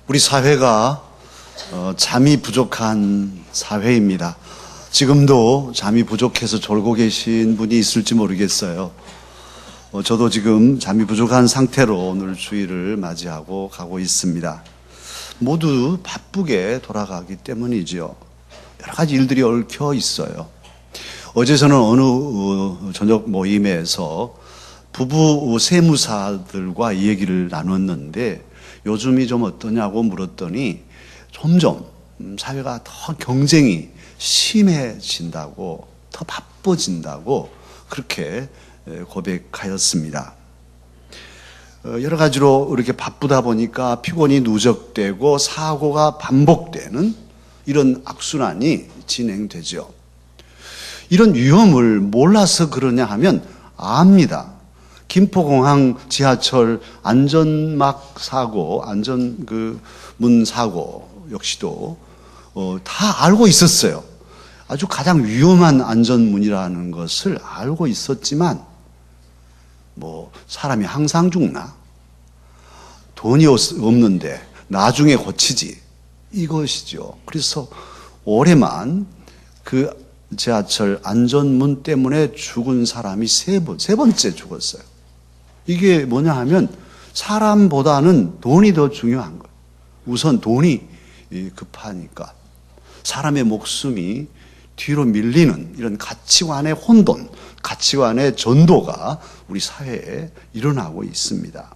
우리 사회가 잠이 부족한 사회입니다. 지금도 잠이 부족해서 졸고 계신 분이 있을지 모르겠어요. 저도 지금 잠이 부족한 상태로 오늘 주일을 맞이하고 가고 있습니다. 모두 바쁘게 돌아가기 때문이죠. 여러 가지 일들이 얽혀 있어요. 어제 저는 어느 저녁 모임에서 부부 세무사들과 이 얘기를 나눴는데 요즘이 좀 어떠냐고 물었더니 점점 사회가 더 경쟁이 심해진다고, 더 바빠진다고 그렇게 고백하였습니다. 여러 가지로 이렇게 바쁘다 보니까 피곤이 누적되고 사고가 반복되는 이런 악순환이 진행되죠. 이런 위험을 몰라서 그러냐 하면 압니다. 김포공항 지하철 안전막 사고, 안전문 사고 역시도 다 알고 있었어요. 아주 가장 위험한 안전문이라는 것을 알고 있었지만 사람이 항상 죽나? 돈이 없는데 나중에 고치지. 이것이죠. 그래서 올해만 그 지하철 안전문 때문에 죽은 사람이 세 번째 죽었어요. 이게 뭐냐 하면 사람보다는 돈이 더 중요한 거예요. 우선 돈이 급하니까 사람의 목숨이 뒤로 밀리는 이런 가치관의 혼돈, 가치관의 전도가 우리 사회에 일어나고 있습니다.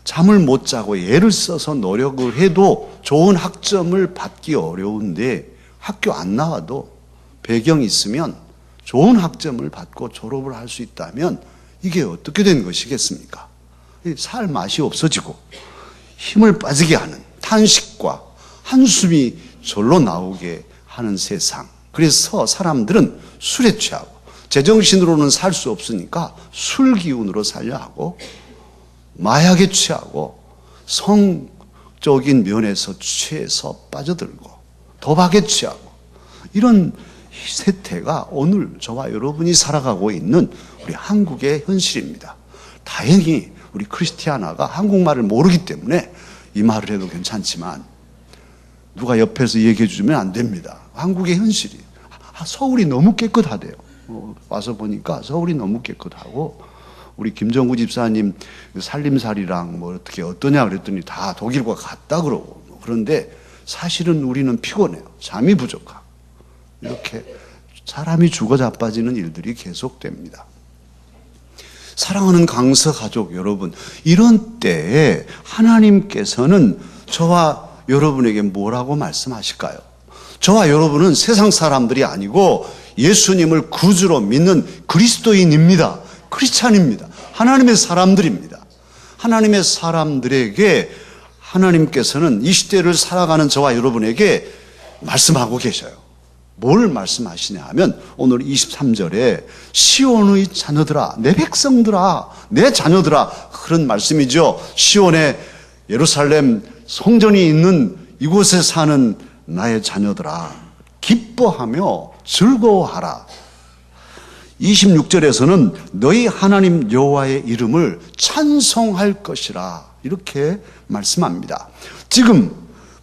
잠을 못 자고 애를 써서 노력을 해도 좋은 학점을 받기 어려운데 학교 안 나와도 배경이 있으면 좋은 학점을 받고 졸업을 할 수 있다면 이게 어떻게 된 것이겠습니까? 살 맛이 없어지고 힘을 빠지게 하는 탄식과 한숨이 절로 나오게 하는 세상. 그래서 사람들은 술에 취하고 제정신으로는 살 수 없으니까 술 기운으로 살려 하고 마약에 취하고 성적인 면에서 취해서 빠져들고 도박에 취하고 이런 세태가 오늘 저와 여러분이 살아가고 있는 우리 한국의 현실입니다. 다행히 우리 크리스티아나가 한국말을 모르기 때문에 이 말을 해도 괜찮지만 누가 옆에서 얘기해 주면 안 됩니다. 한국의 현실이. 서울이 너무 깨끗하대요. 와서 보니까 서울이 너무 깨끗하고 우리 김정구 집사님 살림살이랑 뭐 어떻게 어떠냐 그랬더니 다 독일과 같다 그러고 그런데 사실은 우리는 피곤해요. 잠이 부족하고 이렇게 사람이 죽어 자빠지는 일들이 계속됩니다. 사랑하는 강서 가족 여러분, 이런 때에 하나님께서는 저와 여러분에게 뭐라고 말씀하실까요? 저와 여러분은 세상 사람들이 아니고 예수님을 구주로 믿는 그리스도인입니다. 크리스찬입니다. 하나님의 사람들입니다. 하나님의 사람들에게 하나님께서는 이 시대를 살아가는 저와 여러분에게 말씀하고 계셔요. 뭘 말씀하시냐 하면 오늘 23절에 시온의 자녀들아, 내 백성들아, 내 자녀들아, 그런 말씀이죠. 시온의 예루살렘 성전이 있는 이곳에 사는 나의 자녀들아, 기뻐하며 즐거워하라. 26절에서는 너희 하나님 여호와의 이름을 찬송할 것이라 이렇게 말씀합니다. 지금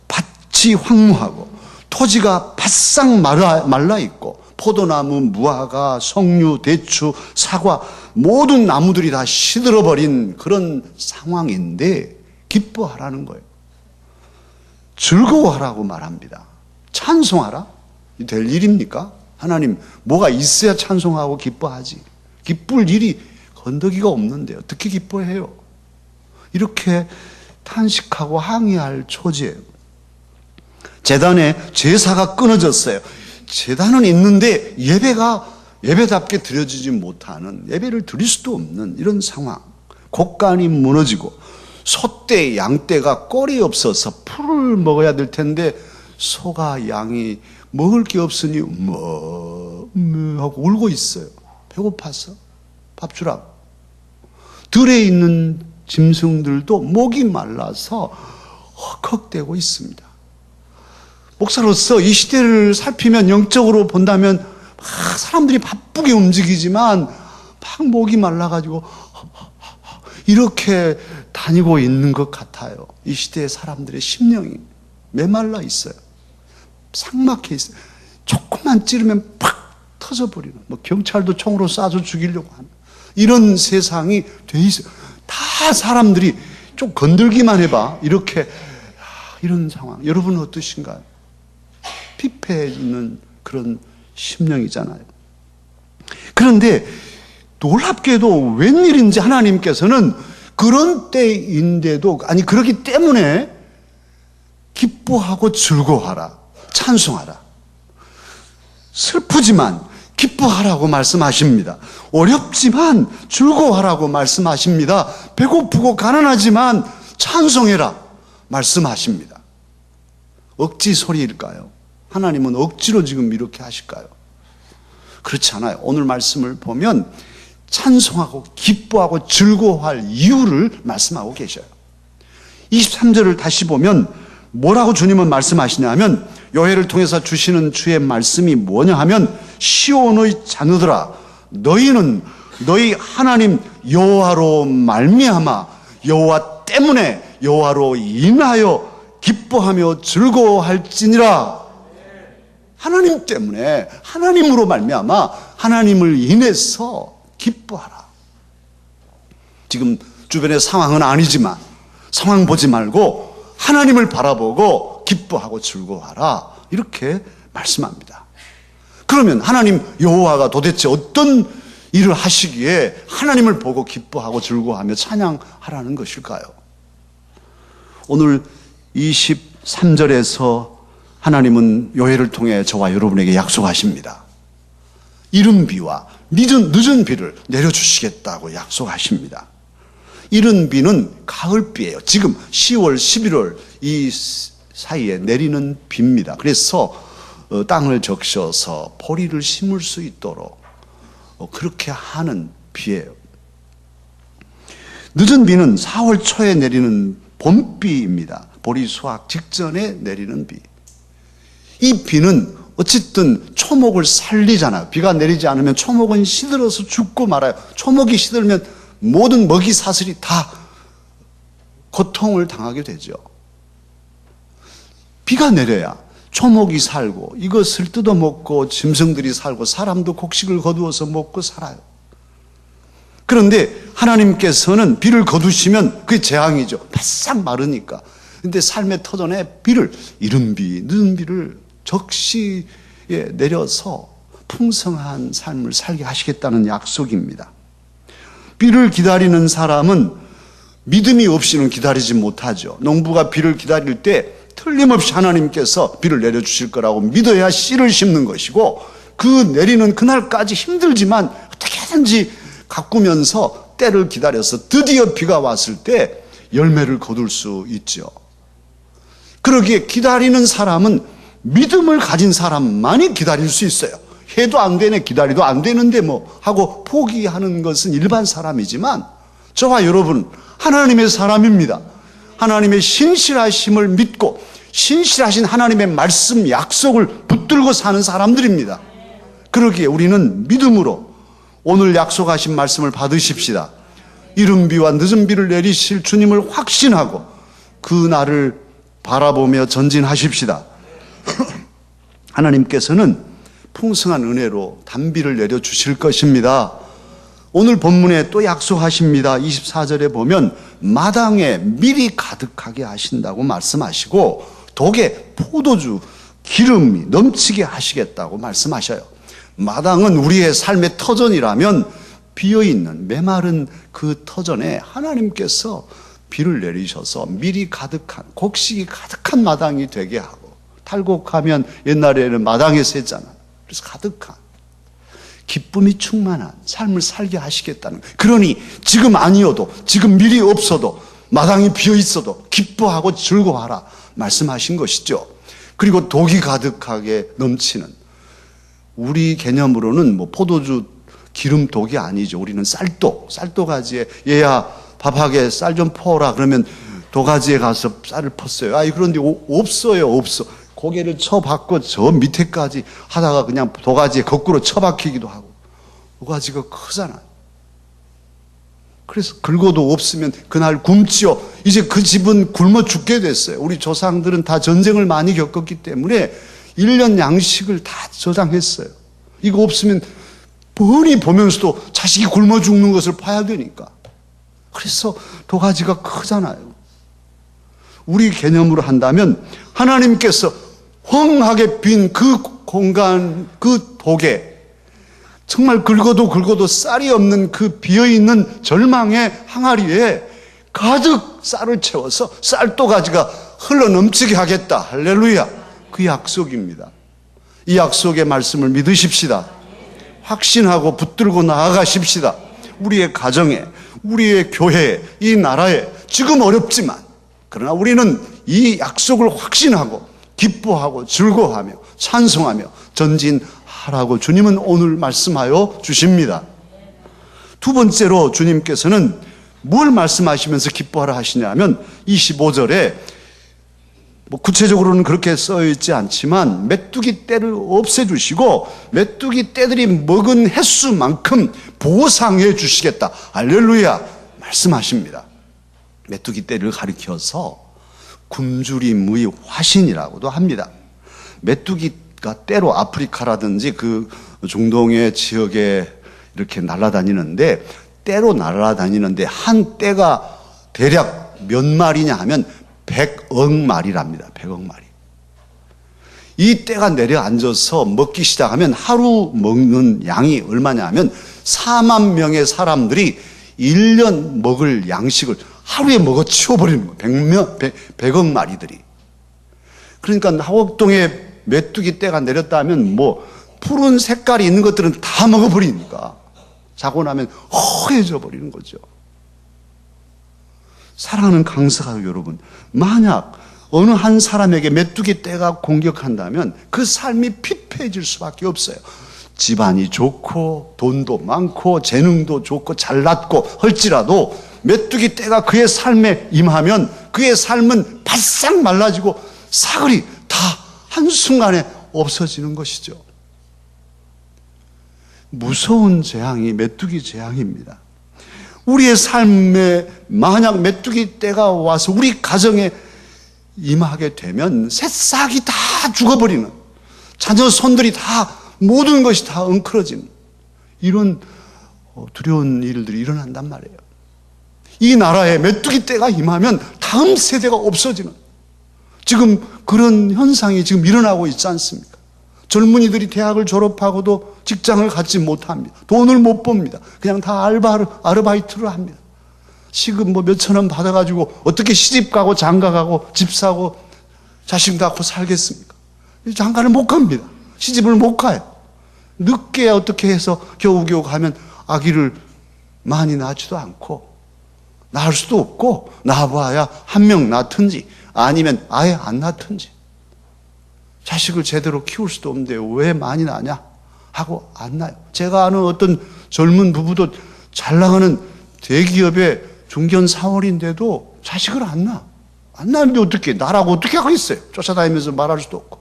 밭이 황무하고 토지가 바싹 말라 있고 포도나무, 무화과, 석류, 대추, 사과 모든 나무들이 다 시들어버린 그런 상황인데 기뻐하라는 거예요. 즐거워하라고 말합니다. 찬송하라? 될 일입니까? 하나님, 뭐가 있어야 찬송하고 기뻐하지. 기쁠 일이 건더기가 없는데 어떻게 기뻐해요? 이렇게 탄식하고 항의할 처지예요. 제단에 제사가 끊어졌어요. 제단은 있는데 예배답게 드려지지 못하는, 예배를 드릴 수도 없는 이런 상황. 곡간이 무너지고 소떼, 양떼가 꼴이 없어서 풀을 먹어야 될 텐데 소가 양이 먹을 게 없으니 하고 울고 있어요. 배고파서 밥 주라고. 들에 있는 짐승들도 목이 말라서 헉헉대고 있습니다. 목사로서 이 시대를 살피면 영적으로 본다면 막 사람들이 바쁘게 움직이지만 막 목이 말라가지고 이렇게 다니고 있는 것 같아요. 이 시대의 사람들의 심령이 메말라 있어요. 삭막해 있어요. 조금만 찌르면 팍 터져버리는, 뭐 경찰도 총으로 쏴서 죽이려고 하는 이런 세상이 돼 있어요. 다 사람들이 좀 건들기만 해봐 이렇게 이런 상황. 여러분은 어떠신가요? 피폐해지는 그런 심령이잖아요. 그런데 놀랍게도 웬일인지 하나님께서는 그런 때인데도, 아니 그렇기 때문에 기뻐하고 즐거워하라, 찬송하라. 슬프지만 기뻐하라고 말씀하십니다. 어렵지만 즐거워하라고 말씀하십니다. 배고프고 가난하지만 찬송해라 말씀하십니다. 억지 소리일까요? 하나님은 억지로 지금 이렇게 하실까요? 그렇지 않아요. 오늘 말씀을 보면 찬송하고 기뻐하고 즐거워할 이유를 말씀하고 계셔요. 23절을 다시 보면 뭐라고 주님은 말씀하시냐 하면, 여호와를 통해서 주시는 주의 말씀이 뭐냐 하면, 시온의 자녀들아, 너희는 너희 하나님 여호와로 말미암아 여호와 때문에 여호와로 인하여 기뻐하며 즐거워할지니라. 하나님 때문에, 하나님으로 말미암아 하나님을 인해서 기뻐하라. 지금 주변의 상황은 아니지만 상황 보지 말고 하나님을 바라보고 기뻐하고 즐거워하라 이렇게 말씀합니다. 그러면 하나님 여호와가 도대체 어떤 일을 하시기에 하나님을 보고 기뻐하고 즐거워하며 찬양하라는 것일까요? 오늘 23절에서 하나님은 여호와를 통해 저와 여러분에게 약속하십니다. 이른 비와 늦은 비를 내려주시겠다고 약속하십니다. 이른 비는 가을비예요. 지금 10월, 11월 이 사이에 내리는 비입니다. 그래서 땅을 적셔서 보리를 심을 수 있도록 그렇게 하는 비예요. 늦은 비는 4월 초에 내리는 봄비입니다. 보리 수확 직전에 내리는 비. 이 비는 어쨌든 초목을 살리잖아요. 비가 내리지 않으면 초목은 시들어서 죽고 말아요. 초목이 시들면 모든 먹이 사슬이 다 고통을 당하게 되죠. 비가 내려야 초목이 살고 이것을 뜯어먹고 짐승들이 살고 사람도 곡식을 거두어서 먹고 살아요. 그런데 하나님께서는 비를 거두시면 그게 재앙이죠. 바싹 마르니까. 근데 삶의 터전에 비를, 이른 비, 늦은 비를 적시에 내려서 풍성한 삶을 살게 하시겠다는 약속입니다. 비를 기다리는 사람은 믿음이 없이는 기다리지 못하죠. 농부가 비를 기다릴 때 틀림없이 하나님께서 비를 내려주실 거라고 믿어야 씨를 심는 것이고, 그 내리는 그날까지 힘들지만 어떻게든지 가꾸면서 때를 기다려서 드디어 비가 왔을 때 열매를 거둘 수 있죠. 그러기에 기다리는 사람은 믿음을 가진 사람만이 기다릴 수 있어요. 해도 안 되네, 기다리도 안 되는데 뭐 하고 포기하는 것은 일반 사람이지만, 저와 여러분 하나님의 사람입니다. 하나님의 신실하심을 믿고 신실하신 하나님의 말씀 약속을 붙들고 사는 사람들입니다. 그러기에 우리는 믿음으로 오늘 약속하신 말씀을 받으십시다. 이른 비와 늦은 비를 내리실 주님을 확신하고 그 날을 바라보며 전진하십시다. 하나님께서는 풍성한 은혜로 단비를 내려주실 것입니다. 오늘 본문에 또 약속하십니다. 24절에 보면 마당에 밀이 가득하게 하신다고 말씀하시고, 독에 포도주 기름이 넘치게 하시겠다고 말씀하셔요. 마당은 우리의 삶의 터전이라면 비어있는 메마른 그 터전에 하나님께서 비를 내리셔서 밀이 가득한, 곡식이 가득한 마당이 되게 하고, 탈곡하면 옛날에는 마당에서 했잖아요. 그래서 가득한, 기쁨이 충만한 삶을 살게 하시겠다는 거예요. 그러니 지금 아니어도, 지금 밀이 없어도, 마당이 비어있어도 기뻐하고 즐거워하라 말씀하신 것이죠. 그리고 독이 가득하게 넘치는, 우리 개념으로는 뭐 포도주 기름 독이 아니죠. 우리는 쌀도가지에, 얘야 밥하게 쌀 좀 퍼오라 그러면 도가지에 가서 쌀을 펐어요. 그런데 없어요. 고개를 쳐박고 저 밑에까지 하다가 그냥 도가지에 거꾸로 쳐박히기도 하고, 도가지가 크잖아요. 그래서 긁어도 없으면 그날 굶지요. 이제 그 집은 굶어 죽게 됐어요. 우리 조상들은 다 전쟁을 많이 겪었기 때문에 1년 양식을 다 저장했어요. 이거 없으면 뻔히 보면서도 자식이 굶어 죽는 것을 봐야 되니까. 그래서 도가지가 크잖아요. 우리 개념으로 한다면 하나님께서 헝하게 빈 그 공간, 그 독에 정말 긁어도 쌀이 없는 그 비어있는 절망의 항아리에 가득 쌀을 채워서 쌀도가지가 흘러넘치게 하겠다. 할렐루야. 그 약속입니다. 이 약속의 말씀을 믿으십시다. 확신하고 붙들고 나아가십시다. 우리의 가정에, 우리의 교회에, 이 나라에 지금 어렵지만, 그러나 우리는 이 약속을 확신하고 기뻐하고 즐거워하며 찬송하며 전진하라고 주님은 오늘 말씀하여 주십니다. 두 번째로 주님께서는 뭘 말씀하시면서 기뻐하라 하시냐면 25절에 뭐 구체적으로는 그렇게 써 있지 않지만 메뚜기 떼를 없애주시고 메뚜기 떼들이 먹은 횟수만큼 보상해 주시겠다. 할렐루야 말씀하십니다. 메뚜기 떼를 가리켜서 굶주림의 화신이라고도 합니다. 메뚜기가 때로 아프리카라든지 그 중동의 지역에 이렇게 날아다니는데, 때로 날아다니는데 한 떼가 대략 몇 마리냐 하면 100억 마리랍니다. 100억 마리. 이 떼가 내려앉아서 먹기 시작하면 하루 먹는 양이 얼마냐 하면 4만 명의 사람들이 1년 먹을 양식을 하루에 먹어 치워버리는 거예요. 100억 마리들이. 그러니까 하곡동에 메뚜기 떼가 내렸다 하면 뭐 푸른 색깔이 있는 것들은 다 먹어버리니까 자고 나면 허해져 버리는 거죠. 사랑하는 강사가 여러분, 만약 어느 한 사람에게 메뚜기 떼가 공격한다면 그 삶이 피폐해질 수밖에 없어요. 집안이 좋고 돈도 많고 재능도 좋고 잘났고 할지라도 메뚜기 떼가 그의 삶에 임하면 그의 삶은 바싹 말라지고 사글이 다 한순간에 없어지는 것이죠. 무서운 재앙이 메뚜기 재앙입니다. 우리의 삶에 만약 메뚜기 떼가 와서 우리 가정에 임하게 되면 새싹이 다 죽어버리는, 자녀 손들이 다 모든 것이 다 엉클어지는 이런 두려운 일들이 일어난단 말이에요. 이 나라에 메뚜기 때가 임하면 다음 세대가 없어지는, 지금 그런 현상이 지금 일어나고 있지 않습니까? 젊은이들이 대학을 졸업하고도 직장을 갖지 못합니다. 돈을 못 법니다. 그냥 다 아르바이트를 합니다. 시급 뭐 몇천 원 받아가지고 어떻게 시집 가고 장가 가고 집 사고 자식 낳고 살겠습니까? 장가를 못 갑니다. 시집을 못 가요. 늦게 어떻게 해서 겨우겨우 가면 아기를 많이 낳지도 않고 낳을 수도 없고, 낳아봐야 한 명 낳든지 아니면 아예 안 낳든지, 자식을 제대로 키울 수도 없는데 왜 많이 낳냐 하고 안 낳아요. 제가 아는 어떤 젊은 부부도 잘 나가는 대기업의 중견 사원인데도 자식을 안 낳아. 안 낳는데 어떻게, 나라고 어떻게 하겠어요? 쫓아다니면서 말할 수도 없고.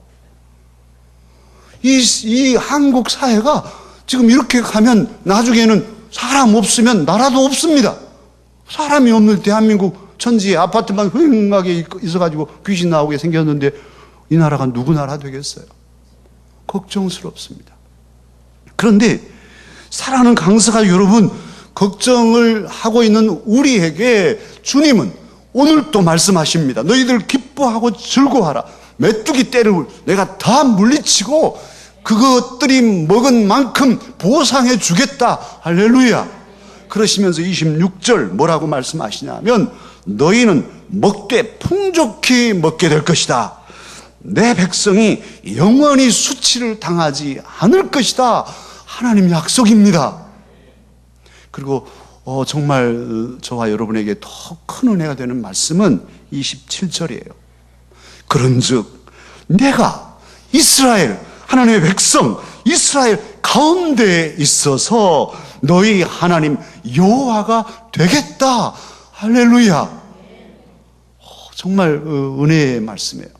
이 한국 사회가 지금 이렇게 가면 나중에는 사람 없으면 나라도 없습니다. 사람이 없는 대한민국 천지에 아파트만 휑하게 있어가지고 귀신 나오게 생겼는데 이 나라가 누구 나라 되겠어요? 걱정스럽습니다. 그런데 사랑하는 강사가 여러분, 걱정을 하고 있는 우리에게 주님은 오늘 또 말씀하십니다. 너희들 기뻐하고 즐거워하라. 메뚜기 떼를 내가 다 물리치고 그것들이 먹은 만큼 보상해 주겠다. 할렐루야. 그러시면서 26절 뭐라고 말씀하시냐면, 너희는 먹되 풍족히 먹게 될 것이다. 내 백성이 영원히 수치를 당하지 않을 것이다. 하나님 약속입니다. 그리고 정말 저와 여러분에게 더 큰 은혜가 되는 말씀은 27절이에요. 그런즉 내가 이스라엘, 하나님의 백성 이스라엘 가운데에 있어서 너희 하나님 여호와가 되겠다. 할렐루야. 정말 은혜의 말씀이에요.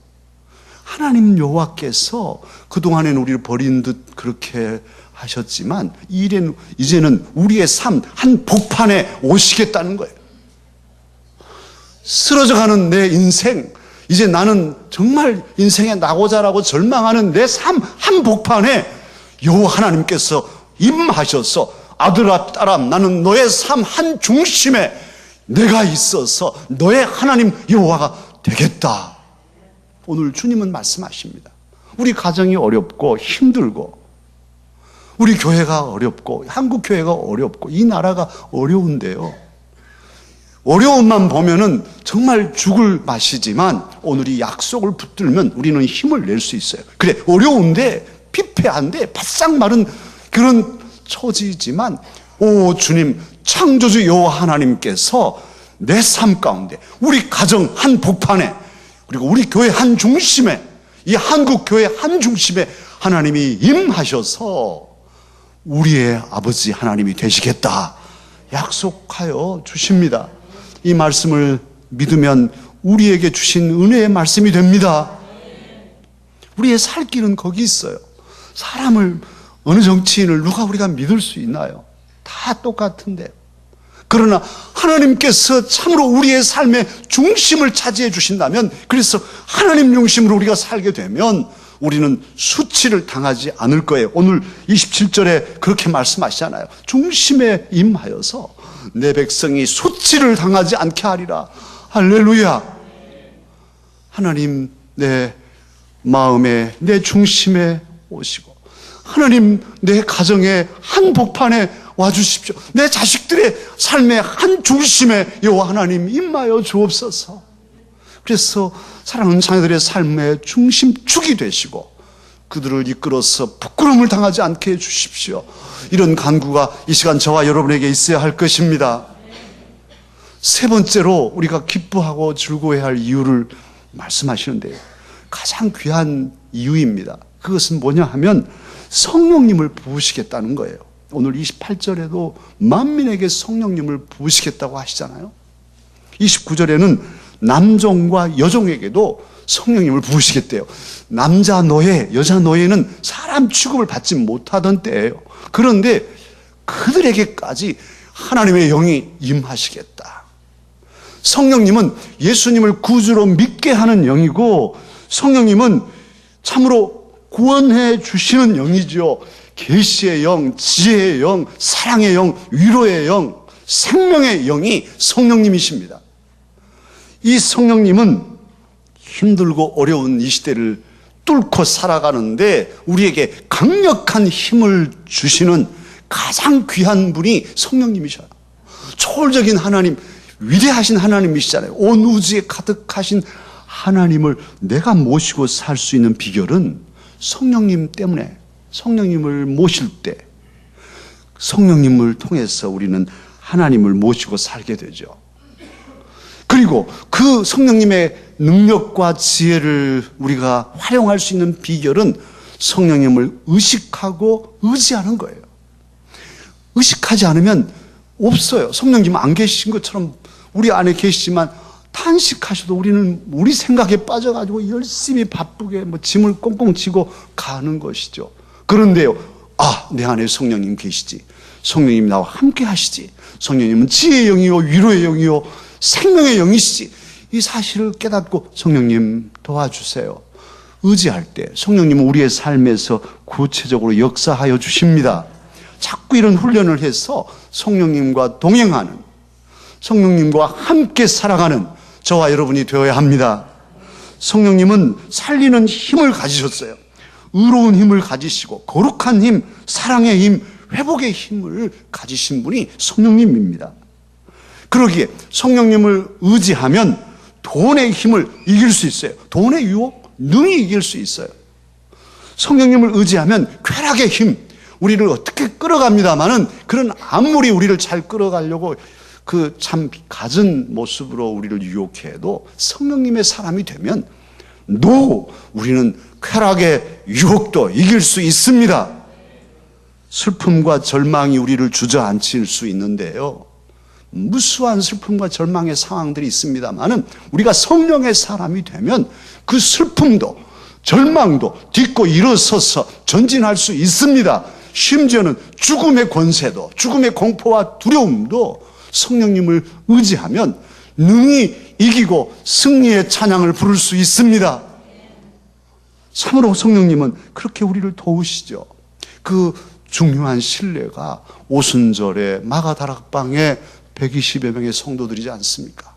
하나님 여호와께서 그동안에는 우리를 버린 듯 그렇게 하셨지만 이제는 우리의 삶 한복판에 오시겠다는 거예요. 쓰러져가는 내 인생, 이제 나는 정말 인생에 나고자라고 절망하는 내 삶 한복판에 여호와 하나님께서 임하셔서 아들아 딸아 나는 너의 삶 한 중심에 내가 있어서 너의 하나님 여호와가 되겠다. 오늘 주님은 말씀하십니다. 우리 가정이 어렵고 힘들고 우리 교회가 어렵고 한국 교회가 어렵고 이 나라가 어려운데요, 어려움만 보면은 정말 죽을 맛이지만 오늘 이 약속을 붙들면 우리는 힘을 낼 수 있어요. 그래, 어려운데 피폐한데 바싹 마른 그런 처지지만, 오 주님 창조주 여호와 하나님께서 내 삶 가운데 우리 가정 한 복판에 그리고 우리 교회 한 중심에, 이 한국 교회 한 중심에 하나님이 임하셔서 우리의 아버지 하나님이 되시겠다 약속하여 주십니다. 이 말씀을 믿으면 우리에게 주신 은혜의 말씀이 됩니다. 우리의 살 길은 거기 있어요. 사람을, 어느 정치인을 누가 우리가 믿을 수 있나요? 다 똑같은데. 그러나 하나님께서 참으로 우리의 삶의 중심을 차지해 주신다면, 그래서 하나님 중심으로 우리가 살게 되면 우리는 수치를 당하지 않을 거예요. 오늘 27절에 그렇게 말씀하시잖아요. 중심에 임하여서 내 백성이 수치를 당하지 않게 하리라. 할렐루야. 하나님 내 마음에, 내 중심에 오시고, 하나님 내 가정의 한복판에 와주십시오. 내 자식들의 삶의 한 중심에 여호와 하나님 임하여 주옵소서. 그래서 사랑하는 자녀들의 삶의 중심축이 되시고 그들을 이끌어서 부끄러움을 당하지 않게 해주십시오. 이런 간구가 이 시간 저와 여러분에게 있어야 할 것입니다. 세 번째로 우리가 기뻐하고 즐거워해야 할 이유를 말씀하시는데요, 가장 귀한 이유입니다. 그것은 뭐냐 하면 성령님을 부으시겠다는 거예요. 오늘 28절에도 만민에게 성령님을 부으시겠다고 하시잖아요. 29절에는 남종과 여종에게도 성령님을 부으시겠대요. 남자 노예, 여자 노예는 사람 취급을 받지 못하던 때예요. 그런데 그들에게까지 하나님의 영이 임하시겠다. 성령님은 예수님을 구주로 믿게 하는 영이고, 성령님은 참으로 구원해 주시는 영이죠. 계시의 영, 지혜의 영, 사랑의 영, 위로의 영, 생명의 영이 성령님이십니다. 이 성령님은 힘들고 어려운 이 시대를 뚫고 살아가는데 우리에게 강력한 힘을 주시는 가장 귀한 분이 성령님이셔요. 초월적인 하나님, 위대하신 하나님이시잖아요. 온 우주에 가득하신 하나님을 내가 모시고 살 수 있는 비결은 성령님 때문에, 성령님을 모실 때 성령님을 통해서 우리는 하나님을 모시고 살게 되죠. 그리고 그 성령님의 능력과 지혜를 우리가 활용할 수 있는 비결은 성령님을 의식하고 의지하는 거예요. 의식하지 않으면 없어요. 성령님 안 계신 것처럼 우리 안에 계시지만 탄식하셔도 우리는 우리 생각에 빠져가지고 열심히 바쁘게 짐을 꽁꽁 쥐고 가는 것이죠. 그런데요, 내 안에 성령님 계시지. 성령님 나와 함께 하시지. 성령님은 지혜의 영이요, 위로의 영이요, 생명의 영이시지. 이 사실을 깨닫고 성령님 도와주세요. 의지할 때 성령님은 우리의 삶에서 구체적으로 역사하여 주십니다. 자꾸 이런 훈련을 해서 성령님과 동행하는, 성령님과 함께 살아가는 저와 여러분이 되어야 합니다. 성령님은 살리는 힘을 가지셨어요. 의로운 힘을 가지시고 거룩한 힘, 사랑의 힘, 회복의 힘을 가지신 분이 성령님입니다. 그러기에 성령님을 의지하면 돈의 힘을 이길 수 있어요. 돈의 유혹 능히 이길 수 있어요. 성령님을 의지하면 쾌락의 힘, 우리를 어떻게 끌어갑니다마는 그런 아무리 우리를 잘 끌어가려고 그 참 갖은 모습으로 우리를 유혹해도 성령님의 사람이 되면 우리는 쾌락의 유혹도 이길 수 있습니다. 슬픔과 절망이 우리를 주저앉힐 수 있는데요, 무수한 슬픔과 절망의 상황들이 있습니다만은 우리가 성령의 사람이 되면 그 슬픔도 절망도 딛고 일어서서 전진할 수 있습니다. 심지어는 죽음의 권세도, 죽음의 공포와 두려움도 성령님을 의지하면 능히 이기고 승리의 찬양을 부를 수 있습니다. 참으로 성령님은 그렇게 우리를 도우시죠. 그 중요한 신뢰가 오순절에 마가다락방에 120여 명의 성도들이지 않습니까?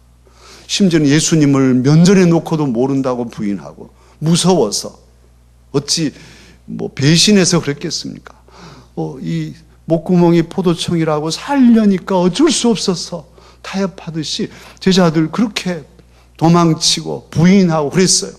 심지어는 예수님을 면전에 놓고도 모른다고 부인하고 무서워서, 어찌 배신해서 그랬겠습니까? 이 목구멍이 포도청이라고 살려니까 어쩔 수 없어서 타협하듯이 제자들 그렇게 도망치고 부인하고 그랬어요.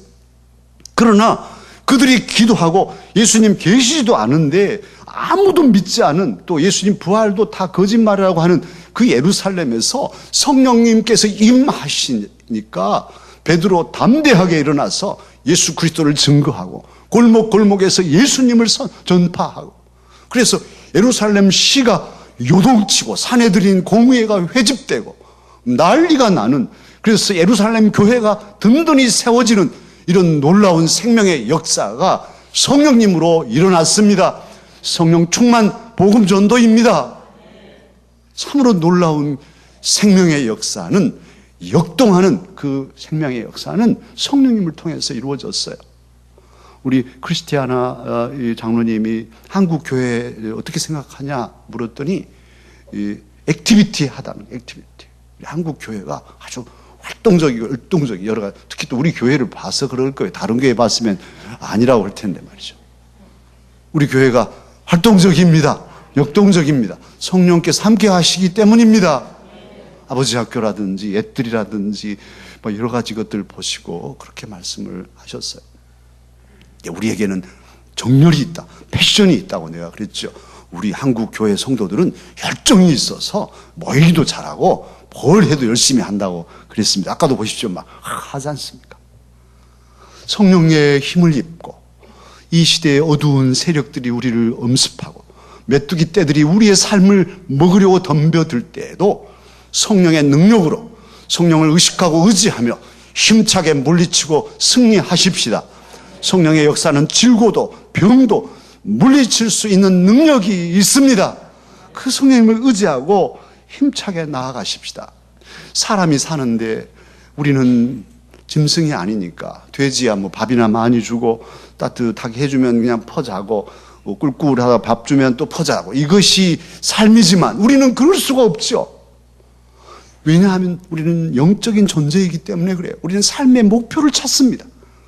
그러나 그들이 기도하고 예수님 계시지도 않은데 아무도 믿지 않은, 또 예수님 부활도 다 거짓말이라고 하는 그 예루살렘에서 성령님께서 임하시니까 베드로 담대하게 일어나서 예수 그리스도를 증거하고 골목골목에서 예수님을 전파하고, 그래서 예루살렘 시가 요동치고 사내들인 공회가 회집되고 난리가 나는, 그래서 예루살렘 교회가 든든히 세워지는 이런 놀라운 생명의 역사가 성령님으로 일어났습니다. 성령 충만 복음 전도입니다. 참으로 놀라운 생명의 역사는, 역동하는 그 생명의 역사는 성령님을 통해서 이루어졌어요. 우리 크리스티아나 장로님이 한국 교회 어떻게 생각하냐 물었더니 액티비티 하다는, 액티비티. 한국 교회가 아주 활동적이고 활동적이 여러 가지, 특히 또 우리 교회를 봐서 그럴 거예요. 다른 교회 봤으면 아니라고 할 텐데 말이죠. 우리 교회가 활동적입니다. 역동적입니다. 성령께서 함께 하시기 때문입니다. 아버지 학교라든지 앱들이라든지 여러 가지 것들 보시고 그렇게 말씀을 하셨어요. 우리에게는 정열이 있다, 패션이 있다고 내가 그랬죠. 우리 한국 교회 성도들은 열정이 있어서 모이기도 잘하고 뭘 해도 열심히 한다고 그랬습니다. 아까도 보십시오. 막 하지 않습니까? 성령의 힘을 입고 이 시대의 어두운 세력들이 우리를 엄습하고 메뚜기 떼들이 우리의 삶을 먹으려고 덤벼들 때에도 성령의 능력으로 성령을 의식하고 의지하며 힘차게 물리치고 승리하십시다. 성령의 역사는 질고도 병도 물리칠 수 있는 능력이 있습니다. 그 성령님을 의지하고 힘차게 나아가십시다. 사람이 사는데 우리는 짐승이 아니니까 돼지야 뭐 밥이나 많이 주고 따뜻하게 해주면 그냥 퍼자고 꿀꿀하다 밥 주면 또 퍼자고 이것이 삶이지만 우리는 그럴 수가 없죠. 왜냐하면 우리는 영적인 존재이기 때문에 그래요. 우리는 삶의 목표를 찾습니다.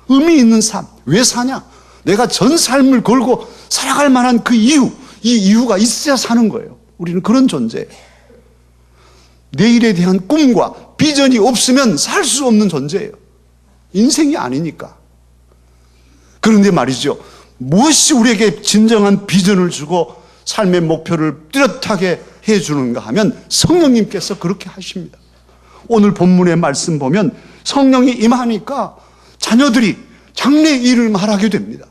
의미 있는 삶. 왜 사냐? 내가 전 삶을 걸고 살아갈 만한 그 이유, 이 이유가 있어야 사는 거예요. 우리는 그런 존재예요. 내일에 대한 꿈과 비전이 없으면 살 수 없는 존재예요. 인생이 아니니까. 그런데 말이죠. 무엇이 우리에게 진정한 비전을 주고 삶의 목표를 뚜렷하게 해주는가 하면 성령님께서 그렇게 하십니다. 오늘 본문의 말씀 보면 성령이 임하니까 자녀들이 장래 일을 말하게 됩니다.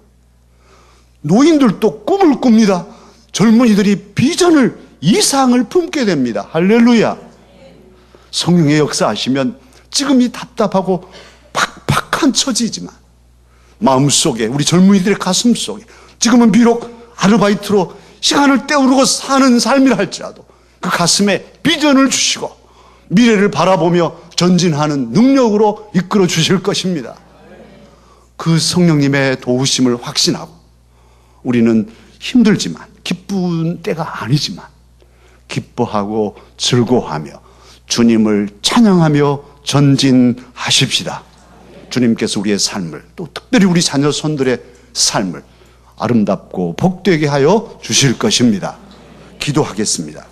노인들도 꿈을 꿉니다. 젊은이들이 비전을, 이상을 품게 됩니다. 할렐루야. 성령의 역사하시면 지금 이 답답하고 팍팍한 처지지만 마음속에, 우리 젊은이들의 가슴 속에 지금은 비록 아르바이트로 시간을 때우고 사는 삶이라 할지라도 그 가슴에 비전을 주시고 미래를 바라보며 전진하는 능력으로 이끌어 주실 것입니다. 그 성령님의 도우심을 확신하고 우리는 힘들지만, 기쁜 때가 아니지만 기뻐하고 즐거워하며 주님을 찬양하며 전진하십시다. 주님께서 우리의 삶을, 또 특별히 우리 자녀 손들의 삶을 아름답고 복되게 하여 주실 것입니다. 기도하겠습니다.